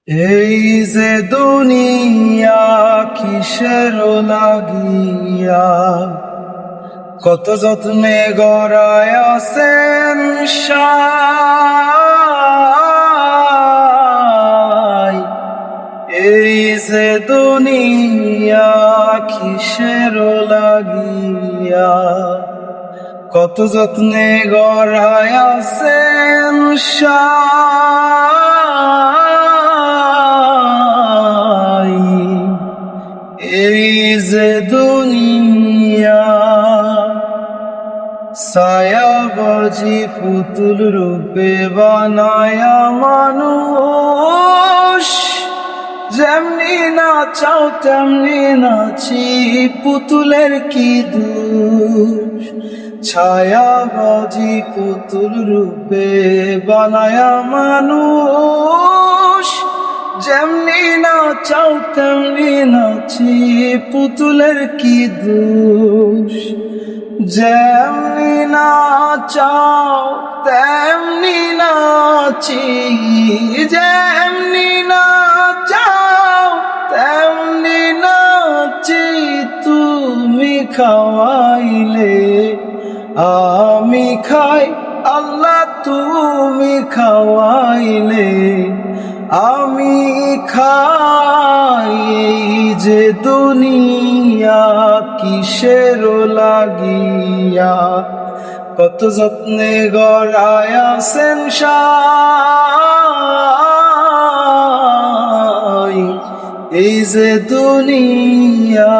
এই যে দুনিয়া কিসের লাগিয়া, কত যত্নে গড়ায় আছেন সাই। এই যে দুনিয়া কিসের লাগিয়া, কত যত্নে গড়ায় আছেন সাই। এই যে দুনিয়া ছায়াবাজি পুতুল রূপে বানায়া মানুষ, যেমনি নাচাও তেমনি নাচি পুতুলের কি দোষ। ছায়াবাজি পুতুল রূপে বানায়া মানুষ, যেমনি নাচাও তেমনি নাচি পুতুলের কি দোষ। যেমনি নাচাও তেমনি নাচি, যেমনি নাচাও তেমনি নাচি, তুমি খাওয়াইলে আমি খাই, আল্লাহ তুমি খাওয়াইলে আমি খাই। এই যে দুনিয়া কিসের লাগিয়া, কত যত্নে গড়ায় আছেন সাই। এই যে দুনিয়া